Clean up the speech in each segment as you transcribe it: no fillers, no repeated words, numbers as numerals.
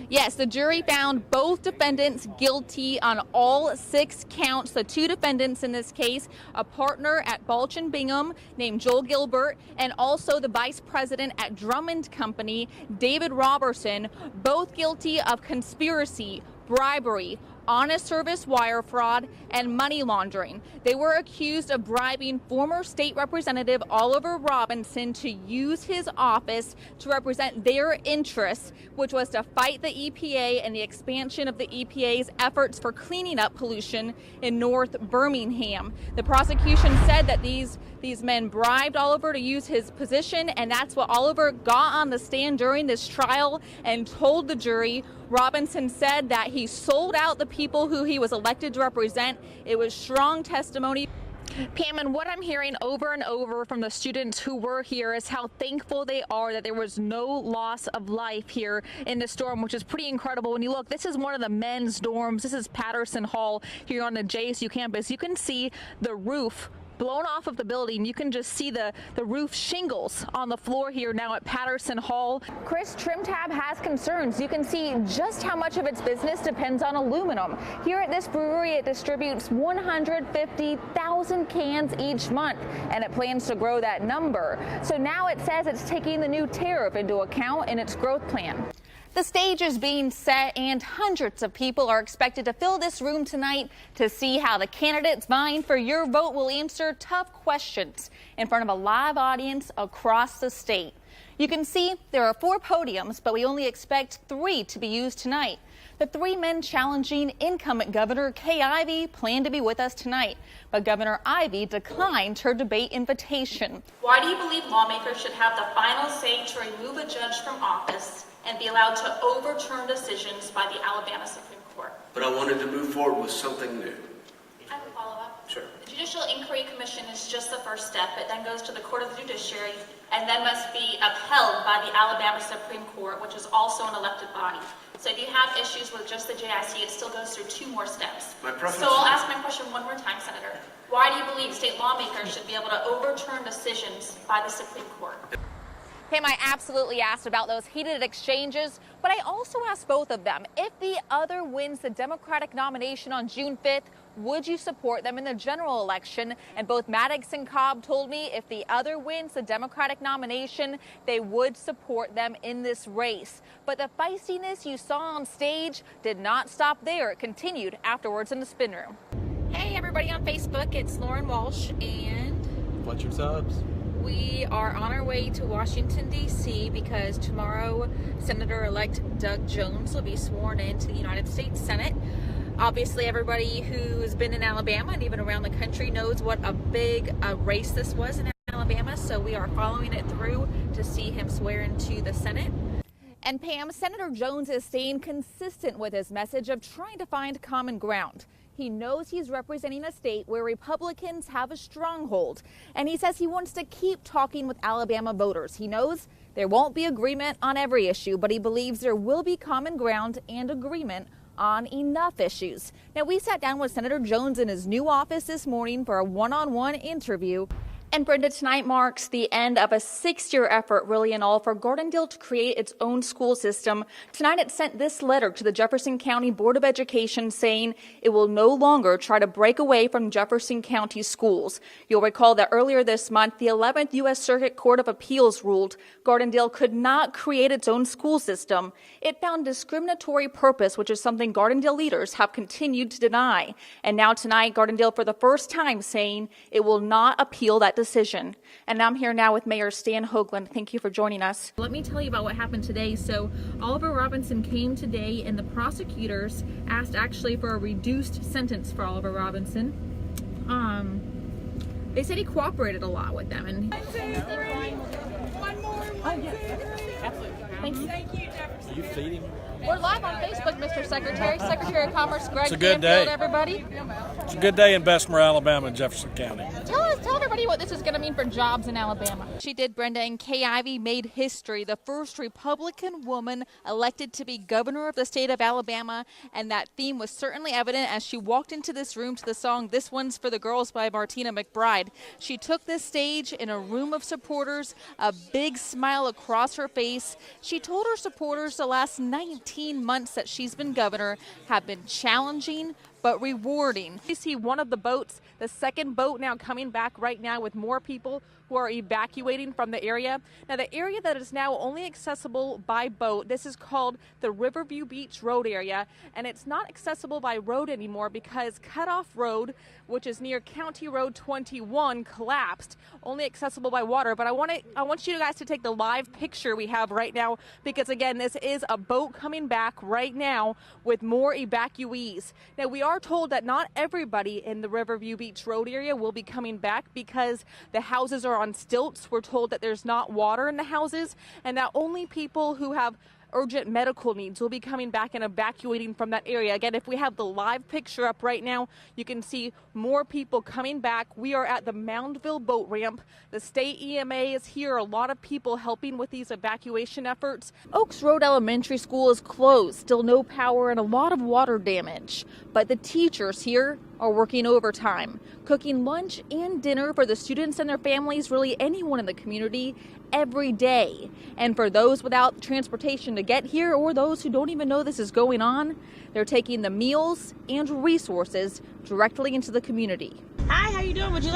Yes, the jury found both defendants guilty on all 6 counts. The 2 defendants in this case, a partner at Walsh and Bingham named Joel Gilbert, and also the vice president at Drummond Company, David Robertson, both guilty of conspiracy, bribery, honest service wire fraud, and money laundering. They were accused of bribing former state representative Oliver Robinson to use his office to represent their interests, which was to fight the EPA and the expansion of the EPA's efforts for cleaning up pollution in North Birmingham. The prosecution said that these men bribed Oliver to use his position, and that's what Oliver got on the stand during this trial and told the jury. Robinson said that he sold out the people who he was elected to represent. It was strong testimony. Pam, and what I'm hearing over and over from the students who were here is how thankful they are that there was no loss of life here in the storm, which is pretty incredible. When you look, this is one of the men's dorms. This is Patterson Hall here on the JSU campus. You can see the roof blown off of the building. You can just see the roof shingles on the floor here now at Patterson Hall. Chris, Trim Tab has concerns. You can see just how much of its business depends on aluminum. Here at this brewery, it distributes 150,000 cans each month, and it plans to grow that number. So now it says it's taking the new tariff into account in its growth plan. The stage is being set, and hundreds of people are expected to fill this room tonight to see how the candidates vying for your vote will answer tough questions in front of a live audience across the state. You can see there are 4 podiums, but we only expect 3 to be used tonight. The 3 men challenging incumbent Governor Kay Ivey plan to be with us tonight, but Governor Ivey declined her debate invitation. Why do you believe lawmakers should have the final say to remove a judge from office and be allowed to overturn decisions by the Alabama Supreme Court? But I wanted to move forward with something new. I have a follow-up. Sure. The Judicial Inquiry Commission is just the first step. It then goes to the Court of the Judiciary and then must be upheld by the Alabama Supreme Court, which is also an elected body. So if you have issues with just the JIC, it still goes through 2 more steps. So I'll ask my question one more time, Senator. Why do you believe state lawmakers should be able to overturn decisions by the Supreme Court? Pam, I absolutely asked about those heated exchanges, but I also asked both of them, if the other wins the Democratic nomination on June 5th, would you support them in the general election? And both Maddox and Cobb told me if the other wins the Democratic nomination, they would support them in this race. But the feistiness you saw on stage did not stop there. It continued afterwards in the spin room. Hey, everybody on Facebook, it's Lauren Walsh and Fletcher Tubbs. We are on our way to Washington, D.C. because tomorrow Senator-elect Doug Jones will be sworn into the United States Senate. Obviously, everybody who's been in Alabama and even around the country knows what a big race this was in Alabama, so we are following it through to see him swear into the Senate. And Pam, Senator Jones is staying consistent with his message of trying to find common ground. He knows he's representing a state where Republicans have a stronghold, and he says he wants to keep talking with Alabama voters. He knows there won't be agreement on every issue, but he believes there will be common ground and agreement on enough issues. Now, we sat down with Senator Jones in his new office this morning for a one-on-one interview. And Brenda, tonight marks the end of a 6-year effort, really in all, for Gardendale to create its own school system. Tonight it sent this letter to the Jefferson County Board of Education saying it will no longer try to break away from Jefferson County schools. You'll recall that earlier this month, the 11th U.S. Circuit Court of Appeals ruled Gardendale could not create its own school system. It found discriminatory purpose, which is something Gardendale leaders have continued to deny. And now tonight, Gardendale for the first time saying it will not appeal that decision. And I'm here now with Mayor Stan Hoagland. Thank you for joining us. Let me tell you about what happened today. So Oliver Robinson came today, and the prosecutors asked actually for a reduced sentence for Oliver Robinson. They said he cooperated a lot with them. And One more. thank you. Thank you, Jefferson. Are you feeding? We're live on Facebook, Mr. Secretary. Secretary of Commerce Greg It's a good Canfield, day. everybody. It's a good day in Bessemer, Alabama, and Jefferson County. Tell everybody what this is going to mean for jobs in Alabama. She did, Brenda, and Kay Ivey made history, the first Republican woman elected to be governor of the state of Alabama, and that theme was certainly evident as she walked into this room to the song "This One's for the Girls" by Martina McBride. She took this stage in a room of supporters, a big smile across her face. She told her supporters the last 19 months that she's been governor have been challenging but rewarding. You see one of the boats, the second boat now coming back right now with more people who are evacuating from the area. Now, the area that is now only accessible by boat, this is called the Riverview Beach Road area, and it's not accessible by road anymore because Cutoff Road, which is near County Road 21, collapsed, only accessible by water. But I want you guys to take the live picture we have right now because, again, this is a boat coming back right now with more evacuees. Now, we are told that not everybody in the Riverview Beach Road area will be coming back because the houses are on stilts. We're told that there's not water in the houses and that only people who have urgent medical needs will be coming back and evacuating from that area. Again, if we have the live picture up right now, you can see more people coming back. We are at the Moundville boat ramp. The state EMA is here. A lot of people helping with these evacuation efforts. Oaks Road Elementary School is closed, still no power and a lot of water damage. But the teachers here are working overtime, cooking lunch and dinner for the students and their families, really anyone in the community, every day. And for those without transportation to get here or those who don't even know this is going on, they're taking the meals and resources directly into the community. Hi, how you doing? Would you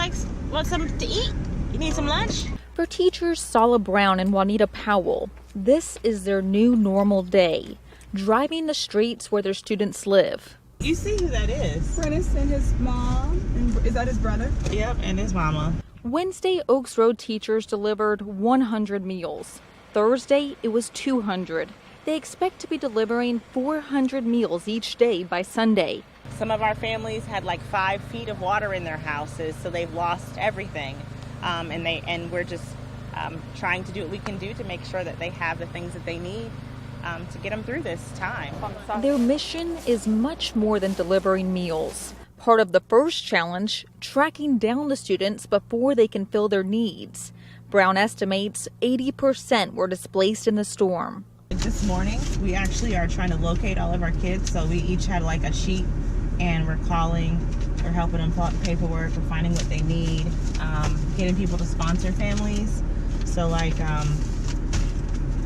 want something to eat? You need some lunch? For teachers Sala Brown and Juanita Powell, this is their new normal day, driving the streets where their students live. You see who that is? Prentice and his mom, and is that his brother? Yep, and his mama. Wednesday, Oaks Road teachers delivered 100 meals. Thursday, it was 200. They expect to be delivering 400 meals each day by Sunday. Some of our families had like 5 feet of water in their houses, so they've lost everything. And we're just trying to do what we can do to make sure that they have the things that they need to get them through this time. Their mission is much more than delivering meals. Part of the first challenge, tracking down the students before they can fill their needs. Brown estimates 80% were displaced in the storm. This morning, we actually are trying to locate all of our kids, so we each had like a sheet, and we're calling, we're helping them fill out paperwork, we're finding what they need, getting people to sponsor families. So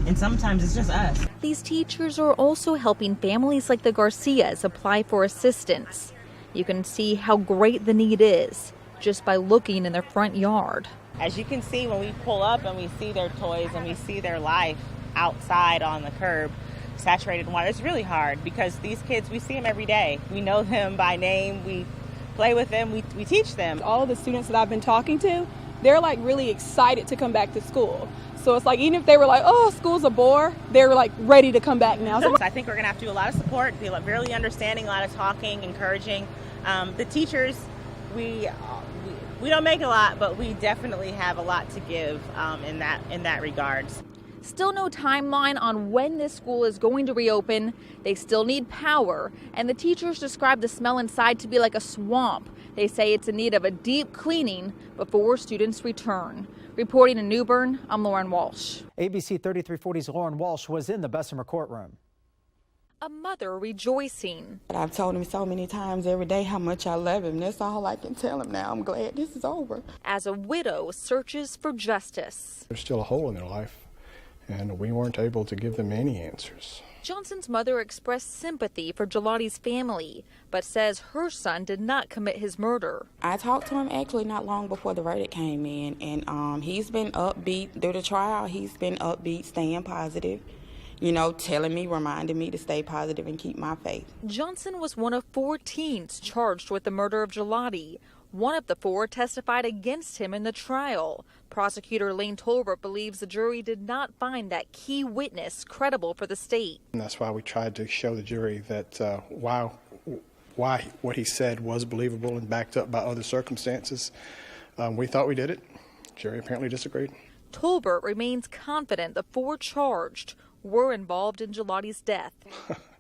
and sometimes it's just us. These teachers are also helping families like the Garcias apply for assistance. You can see how great the need is just by looking in their front yard. As you can see, when we pull up and we see their toys and we see their life outside on the curb, saturated in water, it's really hard because these kids, we see them every day. We know them by name, we play with them, we teach them. All of the students that I've been talking to, they're like really excited to come back to school. So it's like, even if they were like, oh, school's a bore, they're like ready to come back now. So I think we're gonna have to do a lot of support, be really understanding, a lot of talking, encouraging. The teachers, we don't make a lot, but we definitely have a lot to give in that regards. Still no timeline on when this school is going to reopen. They still need power, and the teachers describe the smell inside to be like a swamp. They say it's in need of a deep cleaning before students return. Reporting in New Bern, I'm Lauren Walsh. ABC 3340's Lauren Walsh was in the Bessemer courtroom. A mother rejoicing. I've told him so many times every day how much I love him. That's all I can tell him now. I'm glad this is over. As a widow searches for justice. There's still a hole in their life, and we weren't able to give them any answers. Johnson's mother expressed sympathy for Gelati's family, but says her son did not commit his murder. I talked to him actually not long before the verdict came in, and he's been upbeat through the trial. He's been upbeat, staying positive, telling me, reminding me to stay positive and keep my faith. Johnson was one of 4 teens charged with the murder of Gelati. One of the 4 testified against him in the trial. Prosecutor Lane Tolbert believes the jury did not find that key witness credible for the state. And that's why we tried to show the jury that why what he said was believable and backed up by other circumstances. We thought we did it. Jury apparently disagreed. Tolbert remains confident the 4 charged were involved in Gelati's death.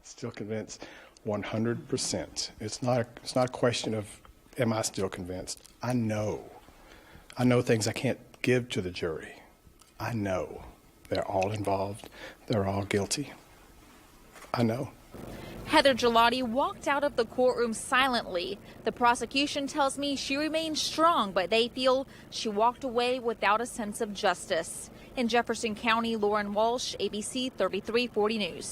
Still convinced 100%. It's not a question of am I still convinced? I know things I can't give to the jury. I know they're all involved. They're all guilty. I know. Heather Gelati walked out of the courtroom silently. The prosecution tells me she remains strong, but they feel she walked away without a sense of justice. In Jefferson County, Lauren Walsh, ABC 3340 News.